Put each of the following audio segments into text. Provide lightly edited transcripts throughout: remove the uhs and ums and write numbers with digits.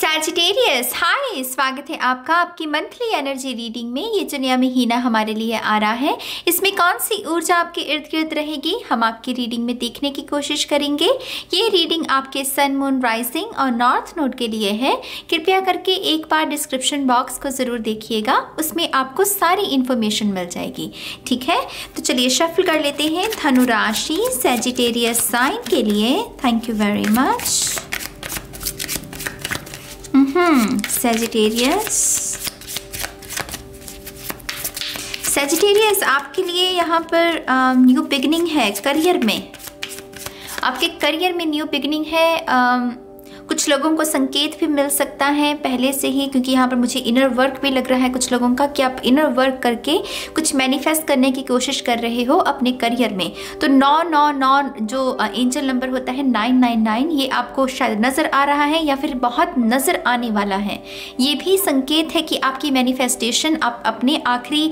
Sagittarius, हाय, स्वागत है आपका आपकी मंथली एनर्जी रीडिंग में। ये जो नया महीना हमारे लिए आ रहा है, इसमें कौन सी ऊर्जा आपके इर्द गिर्द रहेगी, हम आपकी रीडिंग में देखने की कोशिश करेंगे। ये रीडिंग आपके सन, मून, राइजिंग और नॉर्थ नोड के लिए है। कृपया करके एक बार डिस्क्रिप्शन बॉक्स को ज़रूर देखिएगा, उसमें आपको सारी इन्फॉर्मेशन मिल जाएगी। ठीक है, तो चलिए शफल कर लेते हैं धनु राशि सैजिटेरियस साइन के लिए। Thank you very much. Sagittarius आपके लिए यहाँ पर न्यू बिगिनिंग है करियर में। आपके करियर में न्यू बिगिनिंग है। कुछ लोगों को संकेत भी मिल सकता है पहले से ही, क्योंकि यहाँ पर मुझे इनर वर्क भी लग रहा है कुछ लोगों का कि आप इनर वर्क करके कुछ मैनिफेस्ट करने की कोशिश कर रहे हो अपने करियर में। तो 999 जो एंजल नंबर होता है 999, ये आपको शायद नज़र आ रहा है या फिर बहुत नज़र आने वाला है। ये भी संकेत है कि आपकी मैनिफेस्टेशन आप अपने आखिरी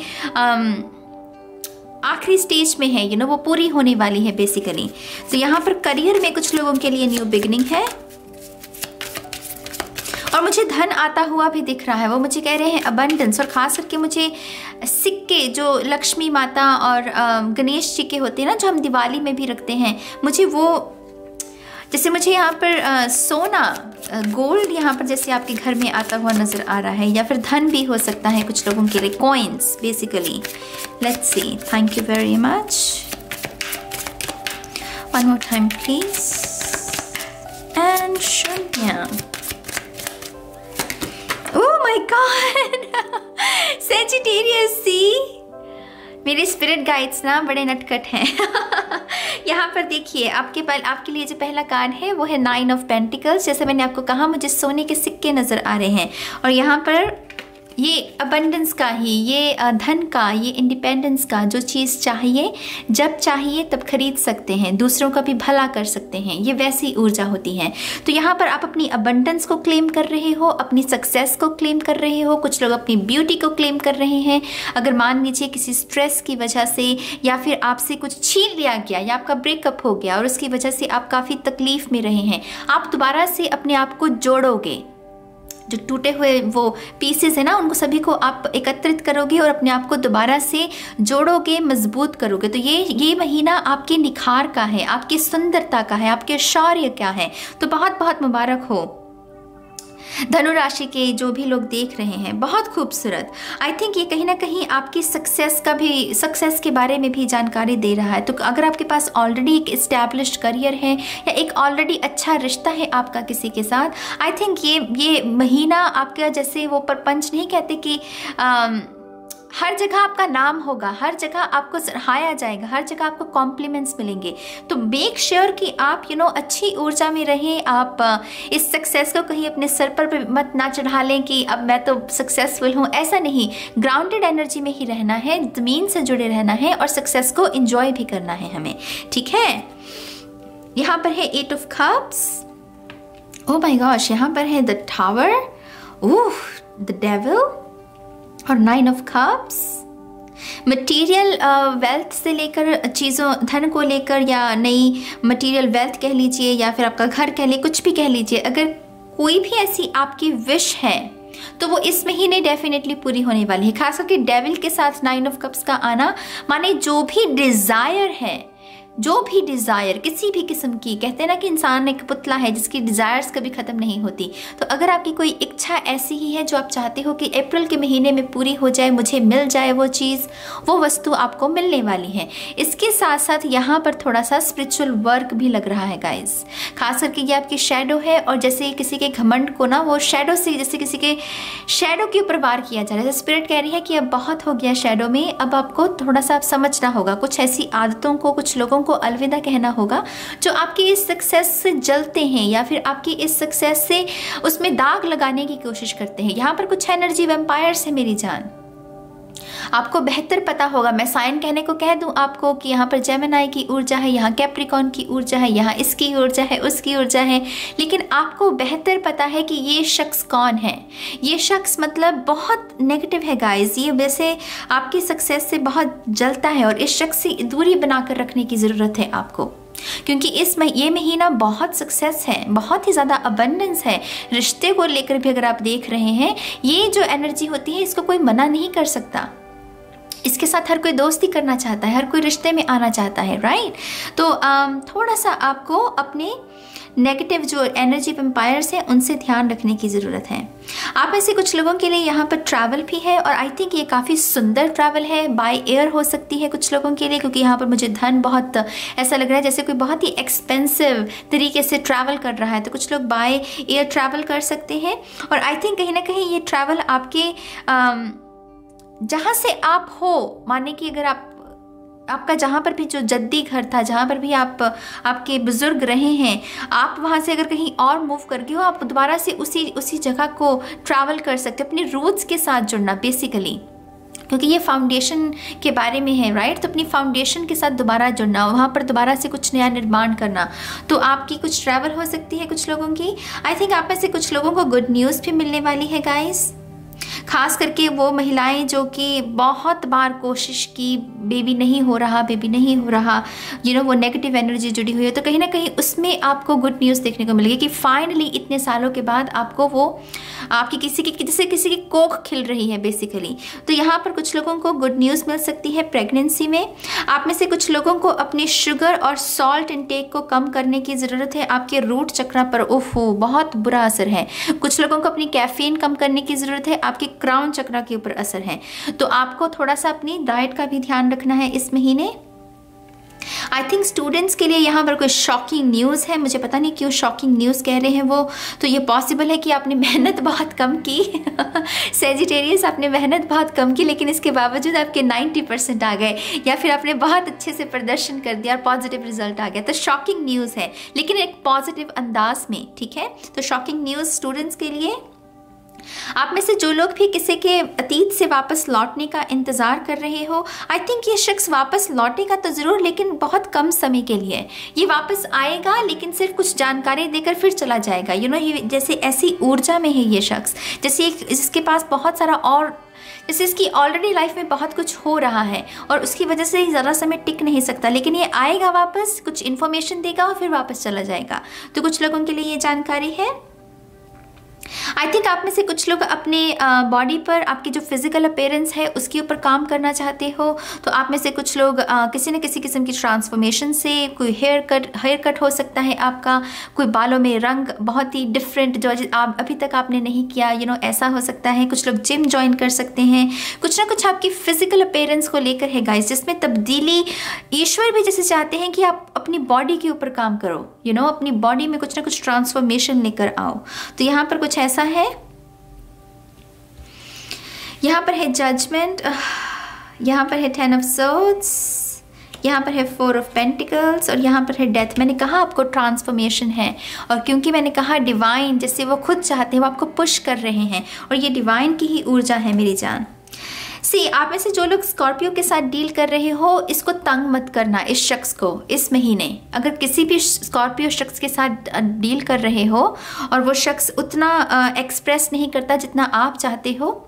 स्टेज में है, वो पूरी होने वाली है बेसिकली। तो यहाँ पर करियर में कुछ लोगों के लिए न्यू बिगिनिंग है। और मुझे धन आता हुआ भी दिख रहा है। वो मुझे कह रहे हैं अबंडेंस, और ख़ास करके मुझे सिक्के जो लक्ष्मी माता और गणेश जी के होते हैं ना, जो हम दिवाली में भी रखते हैं, मुझे वो जैसे मुझे यहाँ पर सोना गोल्ड यहाँ पर जैसे आपके घर में आता हुआ नज़र आ रहा है, या फिर धन भी हो सकता है कुछ लोगों के लिए, coins basically. Let's see. Thank you very much. One more time please. And शून्य। Oh my God! Sagittarius, see? मेरे स्पिरिट गाइड्स ना बड़े नटखट हैं। यहाँ पर देखिए आपके लिए जो पहला कार्ड है वो है 9 ऑफ पेंटिकल्स। जैसे मैंने आपको कहा, मुझे सोने के सिक्के नज़र आ रहे हैं, और यहाँ पर ये अबंडेंस का ही, ये धन का, ये इंडिपेंडेंस का, जो चीज़ चाहिए जब चाहिए तब खरीद सकते हैं, दूसरों का भी भला कर सकते हैं, ये वैसी ऊर्जा होती है। तो यहाँ पर आप अपनी अबंडेंस को क्लेम कर रहे हो, अपनी सक्सेस को क्लेम कर रहे हो। कुछ लोग अपनी ब्यूटी को क्लेम कर रहे हैं। अगर मान लीजिए किसी स्ट्रेस की वजह से या फिर आपसे कुछ छीन लिया गया या आपका ब्रेकअप हो गया और उसकी वजह से आप काफ़ी तकलीफ में रहे हैं, आप दोबारा से अपने आप को जोड़ोगे। जो टूटे हुए वो पीसेस है ना, उनको सभी को आप एकत्रित करोगे और अपने आप को दोबारा से जोड़ोगे, मजबूत करोगे। तो ये महीना आपके निखार का है, आपकी सुंदरता का है, आपके शौर्य का है। तो बहुत बहुत मुबारक हो धनु राशि के जो भी लोग देख रहे हैं, बहुत खूबसूरत। आई थिंक ये कहीं ना कहीं आपकी सक्सेस के बारे में भी जानकारी दे रहा है। तो अगर आपके पास ऑलरेडी एक इस्टेब्लिश्ड करियर है या एक ऑलरेडी अच्छा रिश्ता है आपका किसी के साथ, आई थिंक ये महीना आपका, जैसे वो परपंच नहीं कहते कि हर जगह आपका नाम होगा, हर जगह आपको सराहाया जाएगा, हर जगह आपको कॉम्प्लीमेंट्स मिलेंगे। तो मेक श्योर कि आप अच्छी ऊर्जा में रहें। आप इस सक्सेस को कहीं अपने सर पर मत ना चढ़ा लें कि अब मैं तो सक्सेसफुल हूँ, ऐसा नहीं। ग्राउंडेड एनर्जी में ही रहना है, ज़मीन से जुड़े रहना है और सक्सेस को एंजॉय भी करना है हमें। ठीक है, यहाँ पर है 8 of cups. Oh my gosh, यहाँ पर है the tower, oh the devil और 9 ऑफ कप्स। मटेरियल वेल्थ से लेकर चीज़ों, धन को लेकर, या नई मटेरियल वेल्थ कह लीजिए, या फिर आपका घर कह लीजिए, कुछ भी कह लीजिए, अगर कोई भी ऐसी आपकी विश है तो वो इस महीने डेफिनेटली पूरी होने वाली है। खास करके डेविल के साथ 9 ऑफ कप्स का आना माने जो भी डिज़ायर है, जो भी डिज़ायर किसी भी किस्म की, कहते हैं ना कि इंसान एक पुतला है जिसकी डिज़ायर्स कभी ख़त्म नहीं होती। तो अगर आपकी कोई इच्छा ऐसी ही है जो आप चाहते हो कि अप्रैल के महीने में पूरी हो जाए, मुझे मिल जाए वो चीज़, वो वस्तु आपको मिलने वाली है। इसके साथ साथ यहाँ पर थोड़ा सा स्पिरिचुअल वर्क भी लग रहा है गाइस। खास करके ये आपकी शेडो है, और जैसे किसी के घमंड को ना वो शेडो से, जैसे किसी के शेडो के ऊपर वार किया जा रहा है। स्पिरिट कह रही है कि अब बहुत हो गया शेडो में, अब आपको थोड़ा सा समझना होगा, कुछ ऐसी आदतों को, कुछ लोगों को अलविदा कहना होगा जो आपकी इस सक्सेस से जलते हैं या फिर आपकी इस सक्सेस से उसमें दाग लगाने की कोशिश करते हैं। यहाँ पर कुछ एनर्जी वैम्पायर्स है मेरी जान। आपको बेहतर पता होगा, मैं साइन कहने को कह दूं आपको कि यहाँ पर जेमिनी की ऊर्जा है, यहाँ कैप्रिकॉर्न की ऊर्जा है, यहाँ इसकी ऊर्जा है, उसकी ऊर्जा है, लेकिन आपको बेहतर पता है कि ये शख्स कौन है। ये शख्स मतलब बहुत नेगेटिव है गाइस, ये वैसे आपकी सक्सेस से बहुत जलता है और इस शख्स से दूरी बनाकर रखने की ज़रूरत है आपको, क्योंकि ये महीना बहुत सक्सेस है, बहुत ही ज़्यादा अबंडेंस है। रिश्ते को लेकर भी अगर आप देख रहे हैं, ये जो एनर्जी होती है इसको कोई मना नहीं कर सकता। इसके साथ हर कोई दोस्ती करना चाहता है, हर कोई रिश्ते में आना चाहता है, राइट। तो थोड़ा सा आपको अपने नेगेटिव जो एनर्जी वैम्पायर्स हैं उनसे ध्यान रखने की ज़रूरत है। आप में से कुछ लोगों के लिए यहाँ पर ट्रैवल भी है, और आई थिंक ये काफ़ी सुंदर ट्रैवल है। बाय एयर हो सकती है कुछ लोगों के लिए, क्योंकि यहाँ पर मुझे धन बहुत ऐसा लग रहा है जैसे कोई बहुत ही एक्सपेंसिव तरीके से ट्रैवल कर रहा है। तो कुछ लोग बाय एयर ट्रैवल कर सकते हैं, और आई थिंक कहीं ना कहीं ये ट्रैवल आपके जहाँ से आप हो, माने कि अगर आपका जहाँ पर भी जो जद्दी घर था, जहाँ पर भी आपके बुजुर्ग रहे हैं, आप वहाँ से अगर कहीं और मूव कर गए हो, आप दोबारा से उसी जगह को ट्रैवल कर सकते हो, अपने रूट्स के साथ जुड़ना बेसिकली, क्योंकि ये फाउंडेशन के बारे में है, राइट। तो अपनी फाउंडेशन के साथ दोबारा जुड़ना, वहाँ पर दोबारा से कुछ नया निर्माण करना। तो आपकी कुछ ट्रैवल हो सकती है कुछ लोगों की। आई थिंक आप में से कुछ लोगों को गुड न्यूज़ भी मिलने वाली है गाइस, खास करके वो महिलाएं जो कि बहुत बार कोशिश की, बेबी नहीं हो रहा, वो नेगेटिव एनर्जी जुड़ी हुई है। तो कहीं ना कहीं उसमें आपको गुड न्यूज़ देखने को मिलेगी कि फाइनली इतने सालों के बाद आपको वो आपकी किसी की कोख खिल रही है बेसिकली। तो यहाँ पर कुछ लोगों को गुड न्यूज़ मिल सकती है प्रेगनेंसी में। आप में से कुछ लोगों को अपने शुगर और सॉल्ट इंटेक को कम करने की ज़रूरत है। आपके रूट चक्र पर बहुत बुरा असर है। कुछ लोगों को अपनी कैफीन कम करने की ज़रूरत है। आपके क्राउन चक्र के ऊपर असर है। तो आपको थोड़ा सा अपनी डाइट का भी ध्यान रखना है इस महीने। आई थिंक स्टूडेंट्स के लिए यहाँ पर कोई शॉकिंग न्यूज़ है, मुझे पता नहीं क्यों शॉकिंग न्यूज़ कह रहे हैं वो। तो ये पॉसिबल है कि आपने मेहनत बहुत कम की सेजिटेरियस, आपने मेहनत बहुत कम की, लेकिन इसके बावजूद आपके 90% आ गए, या फिर आपने बहुत अच्छे से प्रदर्शन कर दिया और पॉजिटिव रिजल्ट आ गया। तो शॉकिंग न्यूज़ है, लेकिन एक पॉजिटिव अंदाज में, ठीक है। तो शॉकिंग न्यूज़ स्टूडेंट्स के लिए। आप में से जो लोग भी किसी के अतीत से वापस लौटने का इंतज़ार कर रहे हो, आई थिंक ये शख्स वापस लौटेगा तो ज़रूर, लेकिन बहुत कम समय के लिए। ये वापस आएगा लेकिन सिर्फ कुछ जानकारी देकर फिर चला जाएगा। ये जैसे ऐसी ऊर्जा में है ये शख्स, जैसे जिसके पास बहुत सारा, और जैसे इसकी ऑलरेडी लाइफ में बहुत कुछ हो रहा है और उसकी वजह से ज़रा समय टिक नहीं सकता, लेकिन ये आएगा वापस, कुछ इन्फॉर्मेशन देगा और फिर वापस चला जाएगा। तो कुछ लोगों के लिए ये जानकारी है। आई थिंक आप में से कुछ लोग अपने बॉडी पर, आपकी जो फिजिकल अपीयरेंस है उसके ऊपर काम करना चाहते हो। तो आप में से कुछ लोग किसी न किसी किस्म की ट्रांसफॉर्मेशन से, कोई हेयर कट हो सकता है आपका, कोई बालों में रंग बहुत ही डिफरेंट जो आप अभी तक आपने नहीं किया, ऐसा हो सकता है। कुछ लोग जिम ज्वाइन कर सकते हैं। कुछ ना कुछ आपकी फिजिकल अपीयरेंस को लेकर है गाइस, जिसमें तब्दीली ईश्वर भी जैसे चाहते हैं कि आप अपनी बॉडी के ऊपर काम करो, अपनी बॉडी में कुछ ना कुछ ट्रांसफॉर्मेशन लेकर आओ। तो यहाँ पर कुछ ऐसा है। यहाँ पर है जजमेंट, यहाँ पर है 10 ऑफ सोर्ड्स, यहाँ पर है 4 ऑफ पेंटिकल्स, और यहाँ पर है डेथ। मैंने कहा आपको ट्रांसफॉर्मेशन है, और क्योंकि मैंने कहा डिवाइन जैसे वो खुद चाहते हैं, वो आपको पुश कर रहे हैं, और ये डिवाइन की ही ऊर्जा है मेरी जान। आप में से जो लोग स्कॉर्पियो के साथ डील कर रहे हो, इसको तंग मत करना इस शख्स को इस महीने। अगर किसी भी स्कॉर्पियो शख्स के साथ डील कर रहे हो और वो शख्स उतना एक्सप्रेस नहीं करता जितना आप चाहते हो,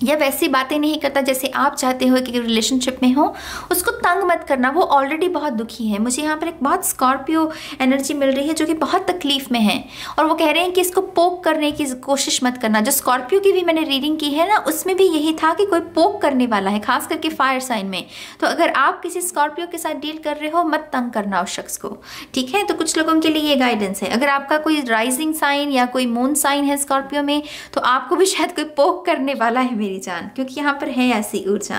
या वैसी बातें नहीं करता जैसे आप चाहते हो कि रिलेशनशिप में हो, उसको तंग मत करना। वो ऑलरेडी बहुत दुखी है। मुझे यहाँ पर एक बहुत स्कॉर्पियो एनर्जी मिल रही है जो कि बहुत तकलीफ में है, और वो कह रहे हैं कि इसको पोक करने की कोशिश मत करना। जो स्कॉर्पियो की भी मैंने रीडिंग की है ना, उसमें भी यही था कि कोई पोक करने वाला है, खास करके फायर साइन में। तो अगर आप किसी स्कॉर्पियो के साथ डील कर रहे हो, मत तंग करना उस शख्स को, ठीक है। तो कुछ लोगों के लिए ये गाइडेंस है। अगर आपका कोई राइजिंग साइन या कोई मून साइन है स्कॉर्पियो में, तो आपको भी शायद कोई पोक करने वाला है मेरी जान, क्योंकि यहाँ पर है ऐसी ऊर्जा।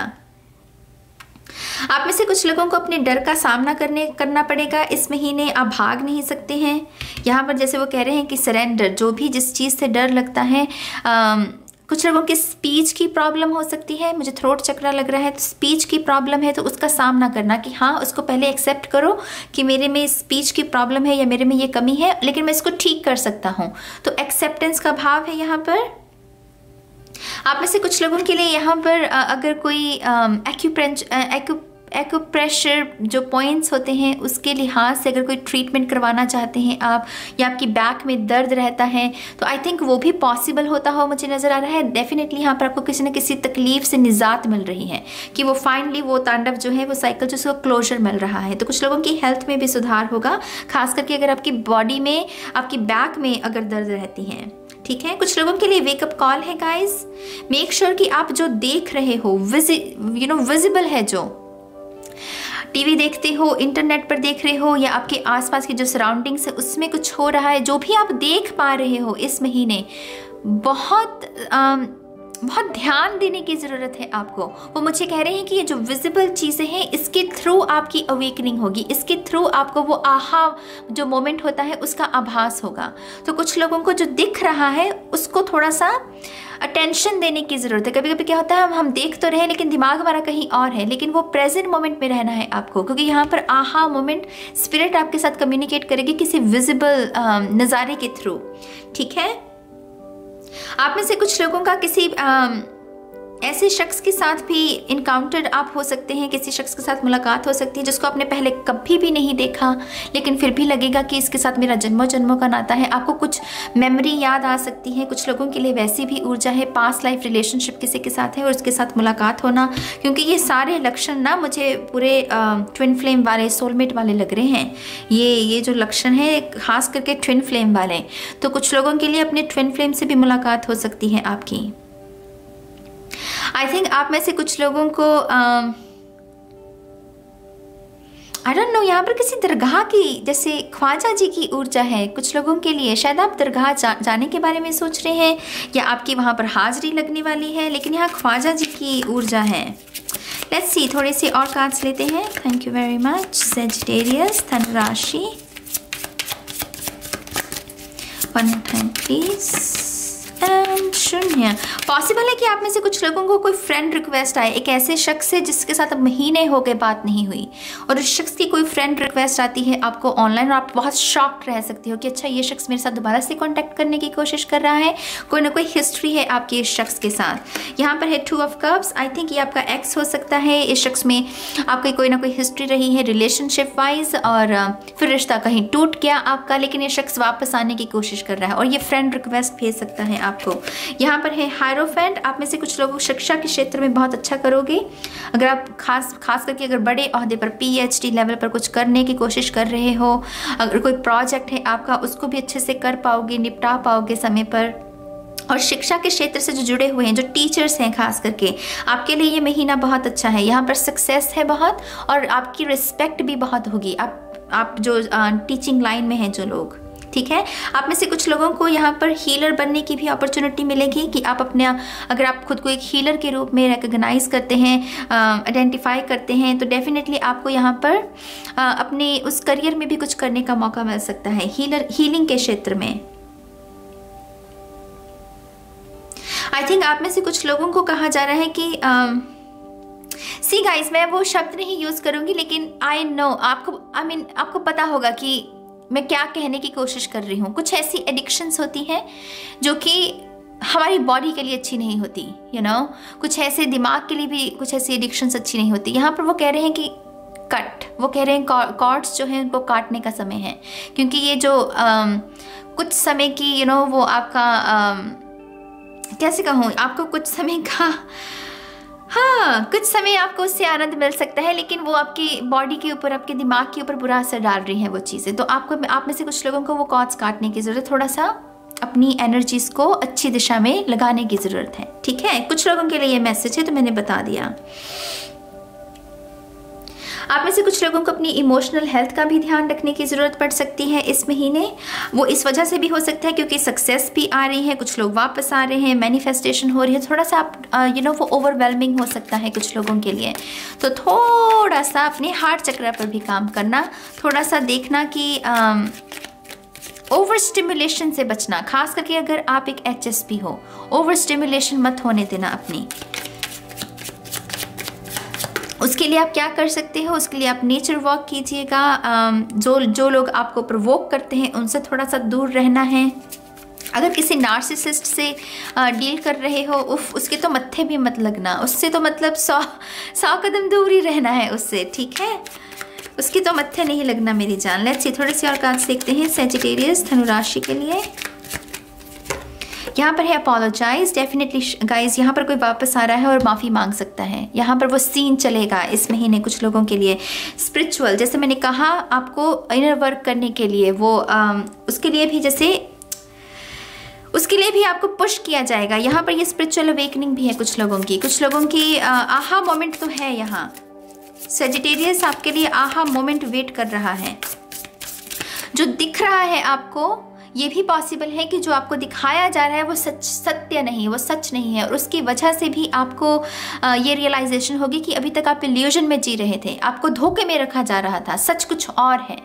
आप में से कुछ लोगों को अपने डर का सामना करना पड़ेगा इस महीने। आप भाग नहीं सकते हैं। यहाँ पर जैसे वो कह रहे हैं कि सरेंडर, जो भी जिस चीज़ से डर लगता है। कुछ लोगों की स्पीच की प्रॉब्लम हो सकती है, मुझे थ्रोट चक्र लग रहा है, तो स्पीच की प्रॉब्लम है तो उसका सामना करना कि हाँ, उसको पहले एक्सेप्ट करो कि मेरे में स्पीच की प्रॉब्लम है या मेरे में ये कमी है, लेकिन मैं इसको ठीक कर सकता हूँ। तो एक्सेप्टेंस का भाव है यहाँ पर। आप में से कुछ लोगों के लिए यहाँ पर अगर कोई एक्यूप्रेशर जो पॉइंट्स होते हैं उसके लिहाज से अगर कोई ट्रीटमेंट करवाना चाहते हैं आप, या आपकी बैक में दर्द रहता है, तो आई थिंक वो भी पॉसिबल होता हो, मुझे नज़र आ रहा है। डेफिनेटली यहाँ पर आपको किसी न किसी तकलीफ से निजात मिल रही है कि वो फाइनली वो तांडव जो है, वो साइकिल जो उसको क्लोजर मिल रहा है। तो कुछ लोगों की हेल्थ में भी सुधार होगा, खास करके अगर आपकी बॉडी में, आपकी बैक में अगर दर्द रहती है। ठीक है, कुछ लोगों के लिए वेकअप कॉल है गाइस। मेक श्योर कि आप जो देख रहे हो विजिबल है, जो टीवी देखते हो, इंटरनेट पर देख रहे हो, या आपके आसपास की जो सराउंडिंग्स है उसमें कुछ हो रहा है, जो भी आप देख पा रहे हो इस महीने, बहुत ध्यान देने की ज़रूरत है आपको। वो मुझे कह रहे हैं कि ये जो विजिबल चीज़ें हैं इसके थ्रू आपकी अवेकनिंग होगी, इसके थ्रू आपको वो आहा जो मोमेंट होता है उसका आभास होगा। तो कुछ लोगों को जो दिख रहा है उसको थोड़ा सा अटेंशन देने की ज़रूरत है। कभी कभी क्या होता है, हम देख तो रहे हैं लेकिन दिमाग हमारा कहीं और है, लेकिन वो प्रेजेंट मोमेंट में रहना है आपको, क्योंकि यहाँ पर आहा मोमेंट स्पिरिट आपके साथ कम्युनिकेट करेगी किसी विजिबल नज़ारे के थ्रू। ठीक है, आप में से कुछ लोगों का किसी ऐसे शख्स के साथ भी इनकाउंटर आप हो सकते हैं, किसी शख्स के साथ मुलाकात हो सकती है जिसको आपने पहले कभी भी नहीं देखा, लेकिन फिर भी लगेगा कि इसके साथ मेरा जन्मों जन्मों का नाता है। आपको कुछ मेमोरी याद आ सकती है। कुछ लोगों के लिए वैसी भी ऊर्जा है, पास्ट लाइफ रिलेशनशिप किसी के साथ है और उसके साथ मुलाकात होना, क्योंकि ये सारे लक्षण ना मुझे पूरे ट्विन फ्लेम वाले, सोलमेट वाले लग रहे हैं। ये जो लक्षण है खास करके ट्विन फ्लेम वाले, तो कुछ लोगों के लिए अपने ट्विन फ्लेम से भी मुलाकात हो सकती है आपकी। आई थिंक आप में से कुछ लोगों को आई डोंट नो, यहाँ पर किसी दरगाह की, जैसे ख्वाजा जी की ऊर्जा है कुछ लोगों के लिए। शायद आप दरगाह जाने के बारे में सोच रहे हैं, या आपकी वहाँ पर हाजिरी लगने वाली है, लेकिन यहाँ ख्वाजा जी की ऊर्जा है। लेट्स सी, थोड़े से और कार्ड्स लेते हैं। Thank you very much. Sagittarius, धन राशि, 1 टाइम प्लीज, एंड शून्य। पॉसिबल है कि आप में से कुछ लोगों को कोई फ्रेंड रिक्वेस्ट आए, एक ऐसे शख्स से जिसके साथ अब महीने हो गए बात नहीं हुई, और उस शख्स की कोई फ्रेंड रिक्वेस्ट आती है आपको ऑनलाइन, और आप बहुत शॉक्ड रह सकती हो कि अच्छा ये शख्स मेरे साथ दोबारा से कांटेक्ट करने की कोशिश कर रहा है, कोई ना कोई हिस्ट्री है आपकी इस शख्स के साथ। यहाँ पर है 2 ऑफ कप्स। आई थिंक ये आपका एक्स हो सकता है। इस शख्स में आपकी कोई ना कोई हिस्ट्री रही है रिलेशनशिप वाइज, और फिर रिश्ता कहीं टूट गया आपका, लेकिन ये शख्स वापस आने की कोशिश कर रहा है और ये फ्रेंड रिक्वेस्ट भेज सकता है आपको। यहाँ पर है हायरोफेंट। आप में से कुछ लोग शिक्षा के क्षेत्र में बहुत अच्छा करोगे। अगर आप खास करके अगर बड़े ओहदे पर PhD लेवल पर कुछ करने की कोशिश कर रहे हो, अगर कोई प्रोजेक्ट है आपका उसको भी अच्छे से कर पाओगे, निपटा पाओगे समय पर। और शिक्षा के क्षेत्र से जो जुड़े हुए हैं, जो टीचर्स हैं खास करके, आपके लिए ये महीना बहुत अच्छा है। यहाँ पर सक्सेस है बहुत, और आपकी रिस्पेक्ट भी बहुत होगी। आप जो टीचिंग लाइन में हैं जो लोग, ठीक है। आप में से कुछ लोगों को यहाँ पर हीलर बनने की भी अपॉर्चुनिटी मिलेगी कि आप अपने, अगर आप खुद को एक हीलर के रूप में रिकॉग्नाइज करते हैं, आइडेंटिफाई करते हैं, तो डेफिनेटली आपको यहाँ पर अपने उस करियर में भी कुछ करने का मौका मिल सकता है, हीलिंग के क्षेत्र में। आई थिंक आप में से कुछ लोगों को कहा जा रहा है कि सी गाइस, मैं वो शब्द नहीं यूज करूंगी, लेकिन आई नो आपको पता होगा कि मैं क्या कहने की कोशिश कर रही हूँ। कुछ ऐसी एडिक्शंस होती हैं जो कि हमारी बॉडी के लिए अच्छी नहीं होती, कुछ ऐसे दिमाग के लिए भी कुछ ऐसी एडिक्शंस अच्छी नहीं होती। यहाँ पर वो कह रहे हैं कि वो कह रहे हैं कॉर्ड्स जो हैं उनको काटने का समय है, क्योंकि ये जो कुछ समय की वो आपका कैसे कहूँ, आपको कुछ समय का, हाँ, कुछ समय आपको उससे आनंद मिल सकता है, लेकिन वो आपकी बॉडी के ऊपर, आपके दिमाग के ऊपर बुरा असर डाल रही हैं वो चीज़ें। तो आप में से कुछ लोगों को वो कॉर्ड्स काटने की ज़रूरत, थोड़ा सा अपनी एनर्जीज को अच्छी दिशा में लगाने की ज़रूरत है, ठीक है। कुछ लोगों के लिए ये मैसेज है, तो मैंने बता दिया। आप में से कुछ लोगों को अपनी इमोशनल हेल्थ का भी ध्यान रखने की ज़रूरत पड़ सकती है इस महीने। वो इस वजह से भी हो सकता है क्योंकि सक्सेस भी आ रही है, कुछ लोग वापस आ रहे हैं, मैनिफेस्टेशन हो रही है। थोड़ा सा आप वो ओवरवेलमिंग हो सकता है कुछ लोगों के लिए। तो थोड़ा सा अपने हार्ट चक्र पर भी काम करना, थोड़ा सा देखना कि ओवर स्टिमुलेशन से बचना, खास करके अगर आप एक HSP हो, ओवर स्टिमुलेशन मत होने देना अपनी। उसके लिए आप क्या कर सकते हो, उसके लिए आप नेचर वॉक कीजिएगा। जो लोग आपको प्रोवोक करते हैं उनसे थोड़ा सा दूर रहना है। अगर किसी नार्सिसिस्ट से डील कर रहे हो, उफ, उसके तो मत्थे भी मत लगना, उससे तो मतलब 100 कदम दूर ही रहना है उससे, ठीक है, उसकी तो मत्थे नहीं लगना मेरी जान। लेट्स सी, थोड़े से और कार्ड्स देखते हैं सैजिटेरियस धनु राशि के लिए। यहाँ पर है अपोलोजाइज, डेफिनेटली गाइज यहाँ पर कोई वापस आ रहा है और माफ़ी मांग सकता है। यहाँ पर वो सीन चलेगा इस महीने कुछ लोगों के लिए। स्पिरिचुअल, जैसे मैंने कहा आपको इनर वर्क करने के लिए, वो उसके लिए भी जैसे उसके लिए भी आपको पुश किया जाएगा। यहाँ पर ये स्पिरिचुअल अवेकनिंग भी है कुछ लोगों की आहा मोमेंट तो है यहाँ। सैजिटेरियस आपके लिए आहा मोमेंट वेट कर रहा है। जो दिख रहा है आपको, ये भी पॉसिबल है कि जो आपको दिखाया जा रहा है वो सत्य नहीं, वो सच नहीं है, और उसकी वजह से भी आपको ये रियलाइजेशन होगी कि अभी तक आप इल्यूजन में जी रहे थे, आपको धोखे में रखा जा रहा था, सच कुछ और है।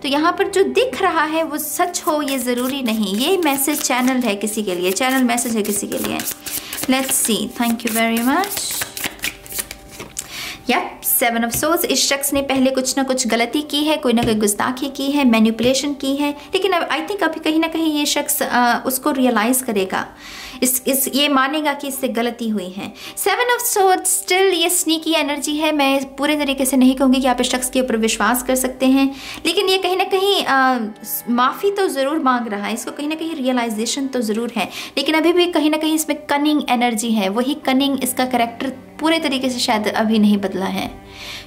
तो यहाँ पर जो दिख रहा है वो सच हो ये ज़रूरी नहीं। ये मैसेज चैनल है किसी के लिए, चैनल मैसेज है किसी के लिए। Let's see, thank you very much. या 7 ऑफ सोर्ड्स, इस शख्स ने पहले कुछ ना कुछ गलती की है, कोई ना कोई गुस्ताखी की है, मैनिपुलेशन की है, लेकिन अब आई थिंक अभी कहीं ना कहीं ये शख्स उसको रियलाइज़ करेगा, ये मानेगा कि इससे गलती हुई है। 7 ऑफ सोर्ड्स स्टिल ये स्नीकी एनर्जी है। मैं पूरे तरीके से नहीं कहूँगी कि आप इस शख्स के ऊपर विश्वास कर सकते हैं, लेकिन ये कहीं ना कहीं माफ़ी तो ज़रूर मांग रहा है, इसको कहीं ना कहीं रियलाइजेशन तो ज़रूर है, लेकिन अभी भी कहीं ना कहीं इसमें कनिंग एनर्जी है। वही कनिंग, इसका कैरेक्टर पूरे तरीके से शायद अभी नहीं बदला है,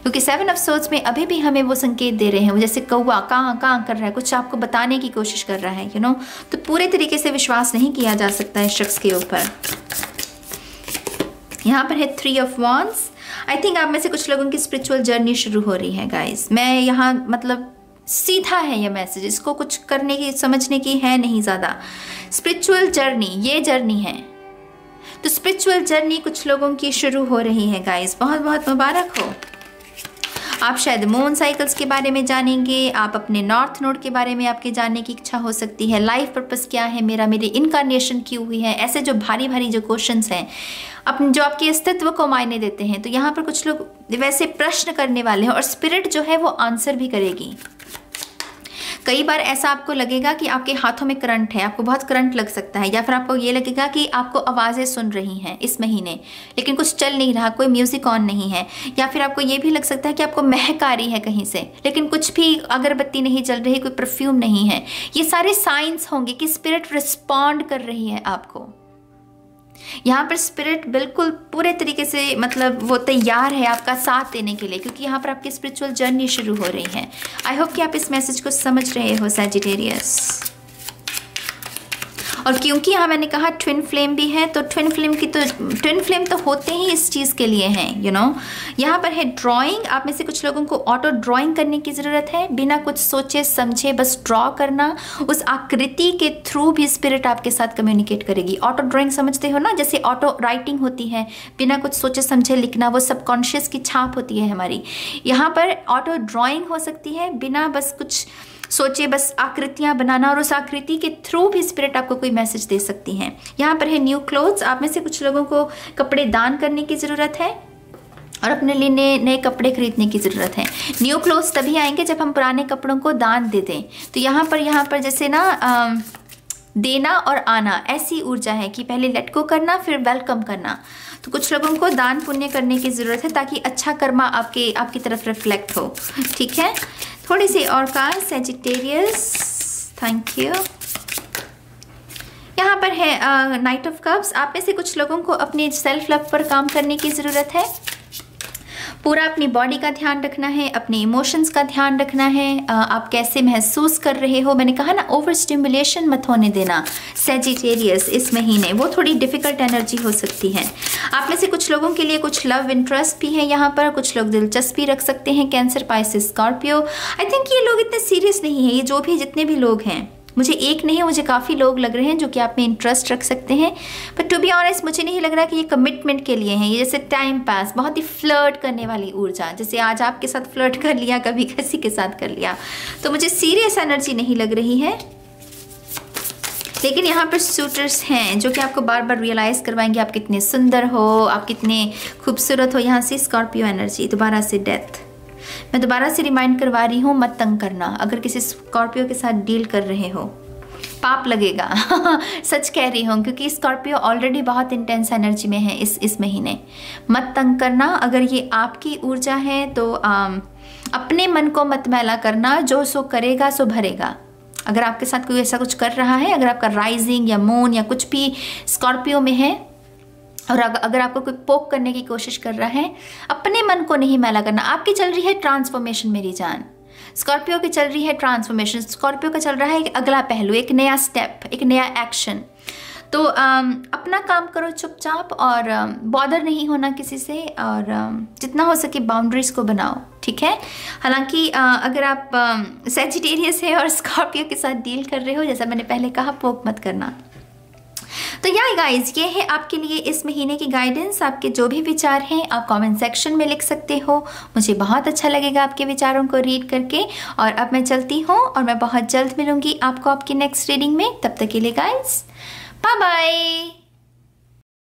क्योंकि 7 ऑफ सोर्ड्स में अभी भी हमें वो संकेत दे रहे हैं, वो जैसे कौवा कां कां कर रहा है, कुछ आपको बताने की कोशिश कर रहा है, यू नो। तो पूरे तरीके से विश्वास नहीं किया जा सकता है शख्स के ऊपर। यहाँ पर है 3 ऑफ वांड्स। आई थिंक आप में से कुछ लोगों की स्पिरिचुअल जर्नी शुरू हो रही है गाइस। मैं यहाँ मतलब सीधा है ये मैसेज, इसको कुछ करने की समझने की है नहीं ज़्यादा। स्पिरिचुअल जर्नी, ये जर्नी है, तो स्पिरिचुअल जर्नी कुछ लोगों की शुरू हो रही है गाइस। बहुत बहुत मुबारक हो। आप शायद मून साइकिल्स के बारे में जानेंगे, आप अपने नॉर्थ नोड के बारे में आपके जानने की इच्छा हो सकती है। लाइफ पर्पस क्या है मेरा, मेरी इनकारनेशन क्यों हुई है, ऐसे जो भारी भारी जो क्वेश्चंस हैं अपने, जो आपके अस्तित्व को मायने देते हैं। तो यहाँ पर कुछ लोग वैसे प्रश्न करने वाले हैं और स्पिरिट जो है वो आंसर भी करेगी। कई बार ऐसा आपको लगेगा कि आपके हाथों में करंट है, आपको बहुत करंट लग सकता है, या फिर आपको ये लगेगा कि आपको आवाज़ें सुन रही हैं इस महीने, लेकिन कुछ चल नहीं रहा, कोई म्यूज़िक ऑन नहीं है, या फिर आपको ये भी लग सकता है कि आपको महक आ रही है कहीं से, लेकिन कुछ भी अगरबत्ती नहीं जल रही, कोई परफ्यूम नहीं है। ये सारे साइंस होंगे कि स्पिरिट रिस्पॉन्ड कर रही है आपको। यहाँ पर स्पिरिट बिल्कुल पूरे तरीके से मतलब वो तैयार है आपका साथ देने के लिए, क्योंकि यहाँ पर आपकी स्पिरिचुअल जर्नी शुरू हो रही है। आई होप कि आप इस मैसेज को समझ रहे हो सैजिटेरियस। और क्योंकि यहाँ मैंने कहा ट्विन फ्लेम भी है, तो ट्विन फ्लेम तो होते ही इस चीज़ के लिए हैं, यू नो। यहाँ पर है ड्राइंग। आप में से कुछ लोगों को ऑटो ड्राइंग करने की ज़रूरत है, बिना कुछ सोचे समझे बस ड्रॉ करना, उस आकृति के थ्रू भी स्पिरिट आपके साथ कम्युनिकेट करेगी। ऑटो ड्राइंग समझते हो ना, जैसे ऑटो राइटिंग होती है, बिना कुछ सोचे समझे लिखना, वो सबकॉन्शियस की छाप होती है हमारी। यहाँ पर ऑटो ड्राइंग हो सकती है, बिना बस कुछ सोचे बस आकृतियाँ बनाना, और उस आकृति के थ्रू भी स्पिरिट आपको कोई मैसेज दे सकती हैं। यहाँ पर है न्यू क्लोथ्स। आप में से कुछ लोगों को कपड़े दान करने की ज़रूरत है और अपने लिए नए कपड़े खरीदने की ज़रूरत है। न्यू क्लोथ्स तभी आएंगे जब हम पुराने कपड़ों को दान दे दें। तो यहाँ पर जैसे ना देना और आना ऐसी ऊर्जा है कि पहले लेट गो करना फिर वेलकम करना। तो कुछ लोगों को दान पुण्य करने की ज़रूरत है ताकि अच्छा कर्मा आपकी तरफ रिफ्लेक्ट हो, ठीक है। थोड़ी सी और कार्ड सैजिटेरियस, थैंक यू। यहाँ पर है नाइट ऑफ कप्स। आप में से कुछ लोगों को अपने सेल्फ लव पर काम करने की ज़रूरत है। पूरा अपनी बॉडी का ध्यान रखना है, अपने इमोशंस का ध्यान रखना है, आप कैसे महसूस कर रहे हो। मैंने कहा ना ओवर स्टिमुलेशन मत होने देना सैजिटेरियस इस महीने, वो थोड़ी डिफ़िकल्ट एनर्जी हो सकती है। आप में से कुछ लोगों के लिए कुछ लव इंटरेस्ट भी है यहाँ पर, कुछ लोग दिलचस्पी रख सकते हैं। Cancer, Pisces, Scorpio. I think ये लोग इतने सीरियस नहीं है, ये जो भी जितने भी लोग हैं, मुझे एक नहीं, मुझे काफ़ी लोग लग रहे हैं जो कि आप में इंटरेस्ट रख सकते हैं। बट टू बी ऑनेस्ट मुझे नहीं लग रहा कि ये कमिटमेंट के लिए हैं। ये जैसे टाइम पास, बहुत ही फ्लर्ट करने वाली ऊर्जा, जैसे आज आपके साथ फ्लर्ट कर लिया, कभी किसी के साथ कर लिया, तो मुझे सीरियस एनर्जी नहीं लग रही है। लेकिन यहाँ पर सूटर्स हैं जो कि आपको बार बार रियलाइज़ करवाएंगे आप कितने सुंदर हो, आप कितने खूबसूरत हो। यहाँ से स्कॉर्पियो एनर्जी, दोबारा से डेथ। मैं दोबारा से रिमाइंड करवा रही हूँ, मत तंग करना अगर किसी स्कॉर्पियो के साथ डील कर रहे हो। पाप लगेगा। सच कह रही हूँ, क्योंकि स्कॉर्पियो ऑलरेडी बहुत इंटेंस एनर्जी में है इस महीने। मत तंग करना, अगर ये आपकी ऊर्जा है तो अपने मन को मत मैला करना, जो सो करेगा सो भरेगा। अगर आपके साथ कोई ऐसा कुछ कर रहा है, अगर आपका राइजिंग या मून या कुछ भी स्कॉर्पियो में है, और अगर आपको कोई पोक करने की कोशिश कर रहा है, अपने मन को नहीं मैला करना। आपकी चल रही है ट्रांसफॉर्मेशन मेरी जान, स्कॉर्पियो की चल रही है ट्रांसफॉर्मेशन, स्कॉर्पियो का चल रहा है एक अगला पहलू, एक नया स्टेप, एक नया एक्शन। तो अपना काम करो चुपचाप, और बॉदर नहीं होना किसी से, और जितना हो सके बाउंड्रीज को बनाओ, ठीक है। हालांकि अगर आप सैजिटेरियस है और स्कॉर्पियो के साथ डील कर रहे हो, जैसा मैंने पहले कहा, पोक मत करना। तो या गाइज, ये है आपके लिए इस महीने की गाइडेंस। आपके जो भी विचार हैं आप कमेंट सेक्शन में लिख सकते हो, मुझे बहुत अच्छा लगेगा आपके विचारों को रीड करके। और अब मैं चलती हूँ, और मैं बहुत जल्द मिलूंगी आपको आपकी नेक्स्ट रीडिंग में। तब तक के लिए गाइज, बाय बाय।